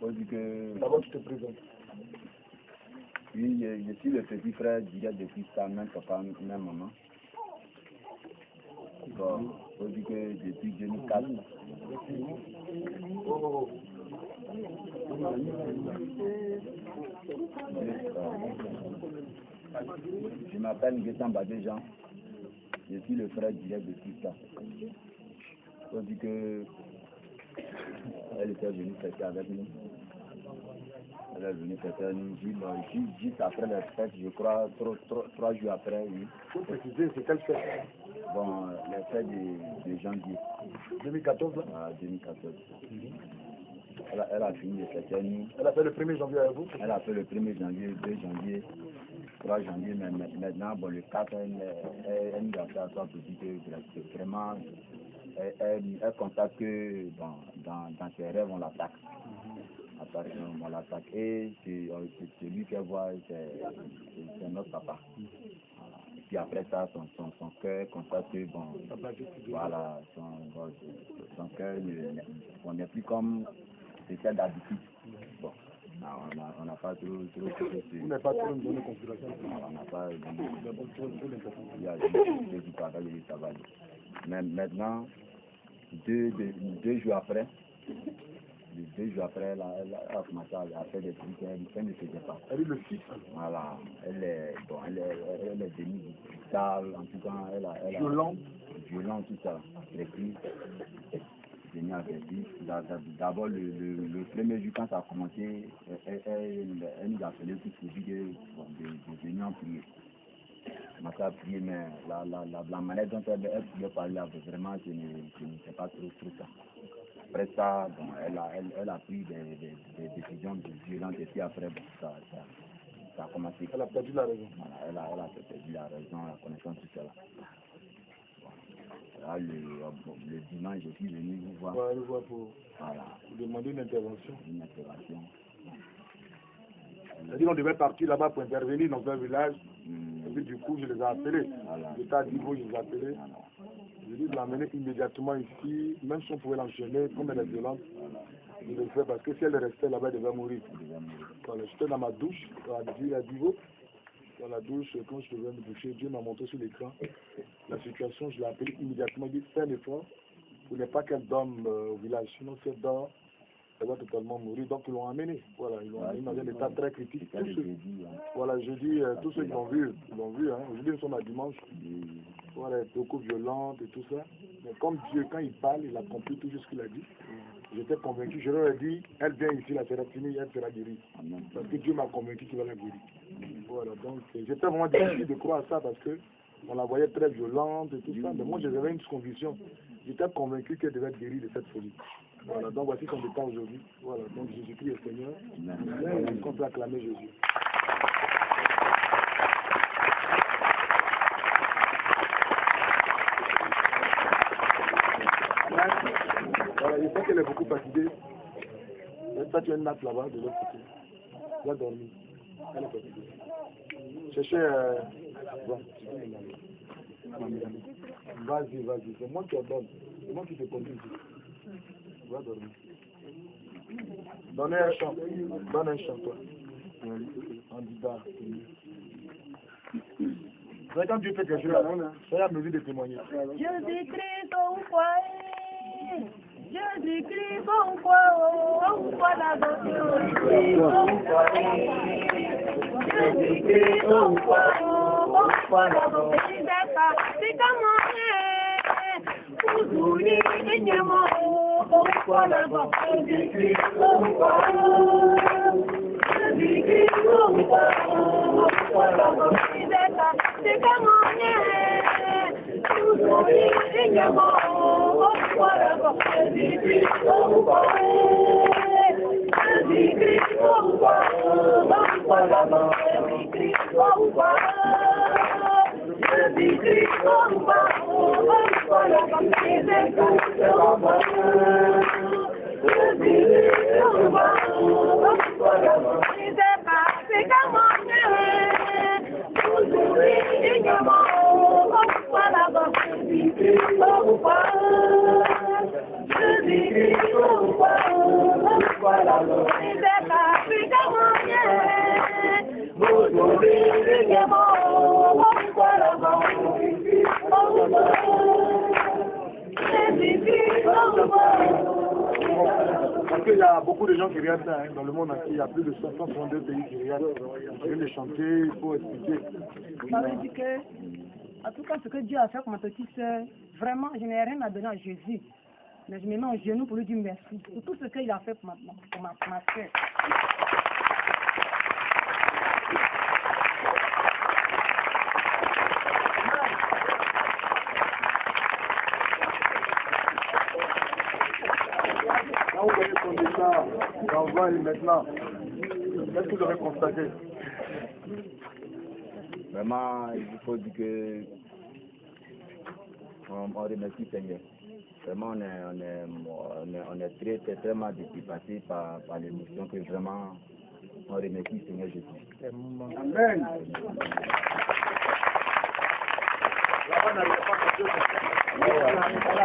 On dit que... D'abord, tu te présentes. Oui, je suis le petit frère direct de Christa, même papa, même maman. Bon, on dit que depuis 2004. Oh. Je m'appelle Nguessan Badéjean. Je suis le frère direct de Christa. On dit que elle était venue fêter avec nous. Elle est venue fêter avec nous juste après la fête, je crois, 3 jours après, oui. Pour préciser, c'est quelle fête? Bon, la fête de janvier. 2014 là? Ah, 2014. Elle a fini de fêter avec nous. Elle a fait le 1er janvier avec vous? Elle a fait le 1er janvier, 2 janvier, 3 janvier, mais maintenant, bon, le 4, elle nous a fait à toi pour dire que vraiment, elle constate que dans ses rêves, on l'attaque. On l'attaque. Et c'est lui qu'elle voit, c'est notre papa. Voilà. Et puis après ça, son cœur constate que, bon, voilà, son cœur, on n'est plus comme c'était d'habitude. Bon. On n'a pas trop... Vous n'avez pas trop donné considération? On n'a pas donné... Il y a du travail et du travail. Mais maintenant, 2 jours après, elle a commencé à faire des trucs qu'elle ne faisait pas. Elle est le fils. Voilà. Elle est devenue sale, en tout cas, elle a violent, tout ça. Les cris. D'abord, le premier jour, quand ça a commencé, elle nous a appelé pour dire de venir en prier. On a à prier, mais la manière dont elle pouvait parler, vraiment, je ne sais pas trop ça. Après ça, bon, elle a pris des décisions violentes et puis après, bon, ça a commencé. Elle a perdu la raison. Voilà, elle a perdu la raison, la connaissance, tout cela. Là, le dimanche, je suis venu vous voir. Ouais, le voir pour demander une intervention. Une intervention. C'est-à-dire qu'on devait partir là-bas pour intervenir dans un village. Et puis du coup, je les ai appelés. J'étais à Divo, je les ai appelés. Je dis de l'amener immédiatement ici, même si on pouvait l'enchaîner, comme elle est violente. Je le fais parce que si elle restait là-bas, elle devait mourir. Voilà, j'étais dans ma douche, à Divo. Dans la douche, quand je devais me doucher, Dieu m'a montré sur l'écran la situation. Je l'ai appelé immédiatement, il dit fais un effort pour ne pas qu'elle dorme au village. Sinon, si elle dort, elle va totalement mourir. Donc, ils l'ont amené. Voilà, ils l'ont amené dans un état très critique. Voilà, je dis, tous ceux qui l'ont vu, hein. Aujourd'hui, nous sommes à dimanche. Voilà, elle est beaucoup violente et tout ça. Mais comme Dieu, quand il parle, il a compris tout ce qu'il a dit. J'étais convaincu, je leur ai dit, elle vient ici, la sera finie, elle sera guérie. Parce que Dieu m'a convaincu qu'il va la guérir. Voilà, donc j'étais vraiment difficile de croire à ça parce que on la voyait très violente et tout ça. Mais moi, j'avais une conviction. J'étais convaincu qu'elle devait être guérie de cette folie. Voilà, donc voici son état aujourd'hui. Voilà, donc Jésus-Christ est Seigneur. Amen. On peut acclamer Jésus. Voilà, je sais qu'elle est beaucoup fatiguée. Ça, tu as une nappe là-bas, de l'autre côté. Elle a dormi. Elle est fatiguée. Cherchez... Vas-y. C'est moi qui ordonne. C'est moi qui te conduis ici. Va dormir. Donne un chant. Donne un chant, toi. En disant. C'est quand tu fais quelque chose, soyez à mesure de témoigner. Jésus-Christ, on croit. Jésus-Christ, on croit là-bas. Jésus-Christ, on croit là-bas. C'est comment pour nous, on croit là-bas. Jésus-Christ, on croit. Jésus-Christ, on croit là-bas. C'est comment pour nous, on croit là-bas. Jésus-Christ, on croit. Jésus-Christ, on croit là-bas. Jésus-Christ, on croit. Jésus-Christ, on croit là-bas. Jésus-Christ, on croit. Jésus-Christ, on croit là-bas. C'est comment on là-bas. Jésus-Christ, on croit. Jésus-Christ, on croit. Parce qu'il y a beaucoup de gens qui regardent ça, dans le monde entier, il y a plus de 162 pays qui regardent. Je viens de chanter, il faut expliquer. Ça veut dire que, en tout cas, ce que Dieu a fait pour ma petite sœur, vraiment, je n'ai rien à donner à Jésus. Mais je me mets en genoux pour lui dire merci pour tout ce qu'il a fait pour ma sœur. Quand vous voyez son état, on voit maintenant, qu'est-ce que vous avez constaté? Vraiment, il faut dire que on remercie le Seigneur. Vraiment, on est très, très mal dépassé par l'émotion que vraiment on remercie le Seigneur Jésus. Amen.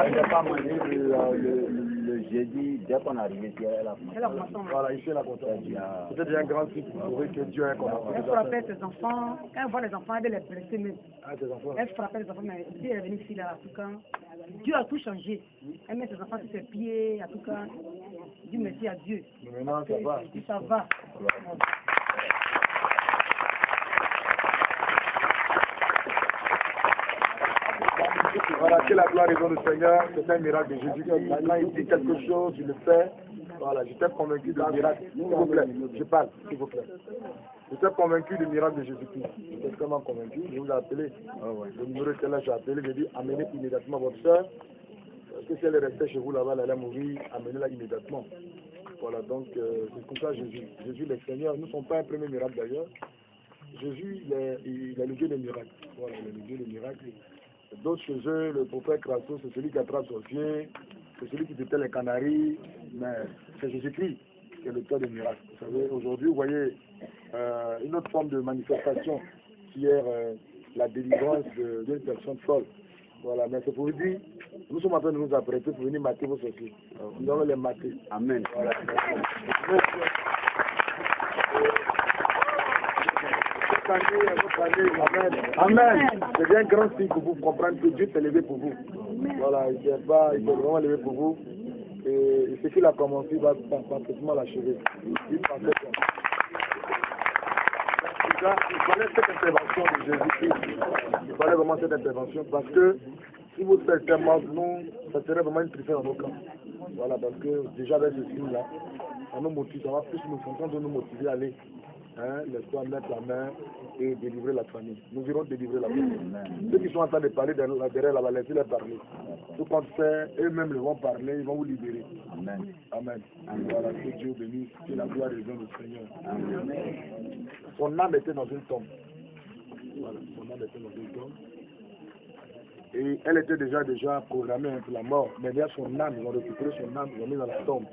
Elle n'a pas mangé le jeudi, dès qu'on est arrivé ici, elle a commencé. Voilà, ici elle a commencé. C'était déjà un grand signe pour trouver que Dieu a commencé. Elle frappait ses enfants, quand elle voit les enfants, elle les blessait même. Ah, tes enfants. Elle frappait les enfants, mais si elle est venue ici, là, en tout cas, Dieu a tout changé. Elle met ses enfants sur ses pieds, en tout cas, dis merci à Dieu. Mais maintenant, ça va. Ça va. Voilà, que la gloire est dans le Seigneur, c'est un miracle de Jésus. Quand il dit quelque chose, il le fait. Voilà, j'étais convaincu du miracle. S'il vous plaît, je parle, s'il vous plaît. J'étais convaincu du miracle de Jésus-Christ. J'étais extrêmement convaincu. Je vous ai appelé. Le numéro était là, j'ai appelé, j'ai dit amenez immédiatement votre soeur. Parce que si elle restait chez vous là-bas, elle allait mourir, amenez-la immédiatement. Voilà, donc c'est comme ça Jésus. Jésus le Seigneur. Nous ne sommes pas un premier miracle d'ailleurs. Jésus, il est le Dieu des miracles. Voilà, il est le Dieu des miracles. D'autres chez eux, le prophète Crasso, c'est celui qui attrape son chien, c'est celui qui détient les canaries, mais c'est Jésus-Christ qui est le cœur des miracles. Vous savez, aujourd'hui, vous voyez une autre forme de manifestation qui est la délivrance d'une personne folle. Voilà, mais c'est pour vous dire, nous sommes en train de nous apprêter pour venir mater vos sorciers. Nous allons les mater. Amen. Voilà. Amen. C'est bien un grand signe pour vous comprendre que Dieu s'est levé pour vous. Voilà, il s'est vraiment levé pour vous. Et ce qu'il a commencé, il va parfaitement l'achever. Il fallait cette intervention de Jésus-Christ. Il fallait vraiment cette intervention parce que si vous faites tellement, nous, ça serait vraiment une tristesse dans nos camps. Voilà, parce que déjà avec ce signe-là, ça nous motive, ça va plus nous motiver à aller. Laisse-toi mettre la main et délivrer la famille. Nous irons délivrer la famille. Ceux qui sont en train de parler derrière là-bas, laissez-les parler. Tout compte fait, eux-mêmes vont parler, ils vont vous libérer. Amen. Amen. Voilà, que Dieu bénisse, que la gloire revienne au Seigneur. Amen. Son âme était dans une tombe. Voilà, son âme était dans une tombe. Et elle était déjà programmée pour la mort. Mais derrière son âme, ils ont récupéré son âme, ils l'ont mis dans la tombe.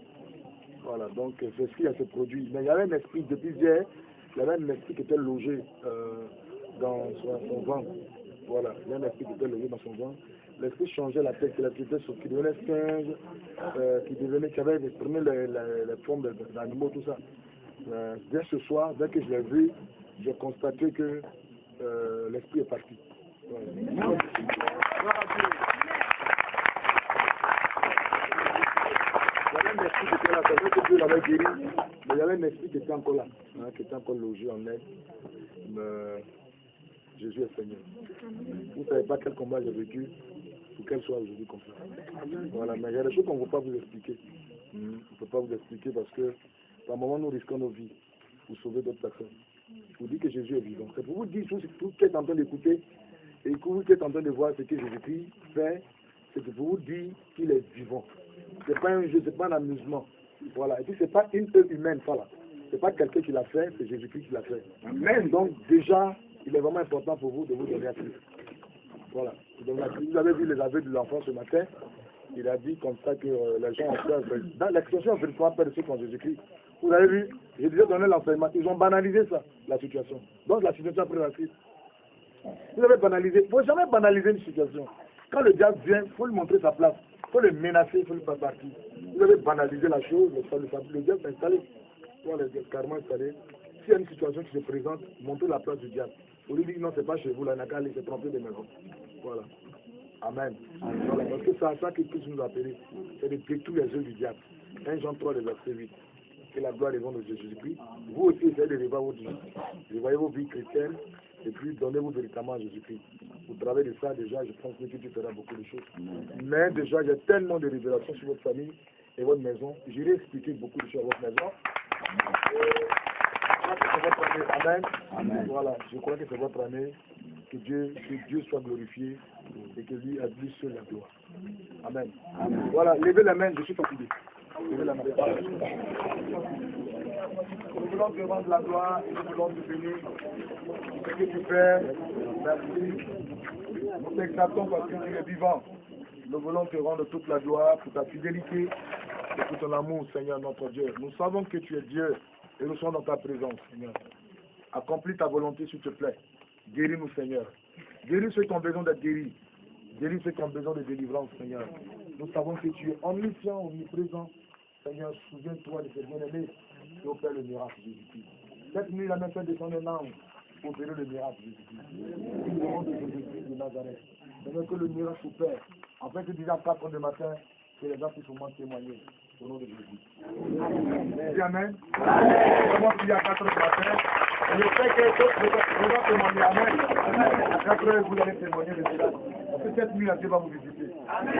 Voilà, donc c'est ce qui a se produit. Mais il y avait un esprit, depuis hier, il y avait un esprit qui était logé dans son ventre. Voilà, il y a un esprit qui était logé dans son ventre. L'esprit changeait la tête, qui devenait singe, qui avait exprimé les formes d'animaux, tout ça. Dès ce soir, dès que je l'ai vu, j'ai constaté que l'esprit est parti. Voilà. Il y avait un esprit qui était là, c'est vrai que Dieu l'avait guéri, mais il y avait un esprit qui était encore là, qui était encore logé en elle. Mais Jésus est Seigneur. Vous ne savez pas quel combat j'ai vécu pour qu'elle soit aujourd'hui comme ça. Voilà, mais il y a des choses qu'on ne peut pas vous expliquer. On ne peut pas vous expliquer parce que par moment nous risquons nos vies pour sauver d'autres personnes. Je vous dis que Jésus est vivant. C'est pour vous dire tout ce qui est en train d'écouter et que vous êtes en train de voir ce que Jésus-Christ fait, c'est pour vous dire qu'il est vivant. Ce n'est pas un jeu, ce n'est pas un amusement. Voilà. Et puis ce n'est pas une œuvre humaine, voilà. Ce n'est pas quelqu'un qui l'a fait, c'est Jésus-Christ qui l'a fait. Amen. Donc déjà, il est vraiment important pour vous de vous donner à Christ. Voilà. Donc, vous avez vu les aveux de l'enfant ce matin. Il a dit comme ça que les gens ont peur. Dans l'expression, on ne pas peur de ceux qui ont Jésus-Christ. Vous avez vu, j'ai déjà donné l'enseignement. Ils ont banalisé ça, la situation. Donc la situation a pris la Christ. Vous avez banalisé. Il ne faut jamais banaliser une situation. Quand le diable vient, il faut lui montrer sa place. Il faut les menacer, il faut les faire partie. Vous avez banalisé la chose, le diable est installé. Voilà, le diable est carrément installé. S'il y a une situation qui se présente, montez la place du diable. Vous lui dites non, c'est pas chez vous, là, n'a qu'à aller se tromper de maison. Voilà. Amen. Voilà, parce que c'est à ça que Christ nous a appelé. C'est de détruire les œuvres du diable. 1 Jean 3, verset 8. Que la gloire et l'honneur de Jésus-Christ. Vous aussi, essayez de revoir votre vie. Revoyez vos vies chrétiennes et puis donnez-vous véritablement à Jésus-Christ. Au travers de ça, déjà, je pense que tu feras beaucoup de choses. Mais déjà, il y a tellement de révélations sur votre famille et votre maison. J'irai expliquer beaucoup de choses à votre maison. Amen. Amen. Voilà, je crois que c'est votre année. Que Dieu soit glorifié et que lui a lui seul la gloire. Amen. Amen. Voilà, levez la main, je suis fatigué. Levez la main. Nous voulons te rendre la gloire et nous voulons te bénir. Ce que tu fais, merci. Nous t'exaltons parce que tu es vivant. Nous voulons te rendre toute la gloire pour ta fidélité et pour ton amour, Seigneur notre Dieu. Nous savons que tu es Dieu et nous sommes dans ta présence, Seigneur. Accomplis ta volonté, s'il te plaît. Guéris-nous, Seigneur. Guéris ceux qui ont besoin d'être guéris. Guéris ceux qui ont besoin de délivrance, Seigneur. Nous savons que tu es omniscient, omniprésent. Seigneur, souviens-toi de ces bien-aimés qui opèrent le miracle, Jésus-Christ. Cette nuit, la même fait descendre un ange pour opérer le miracle, Jésus-Christ. Au nom de Jésus-Christ de Nazareth. Seigneur, que le miracle s'opère. En fait, tu disais à 4 heures du matin que les gens puissent au moins témoigner. Au nom de Jésus. Amen. Amen. Comment tu dis à 4 heures du matin? Je sais que je vais témoigner. Amen. À 4 heures, vous allez témoigner de cela. Parce que cette nuit, Dieu va vous visiter. Amen.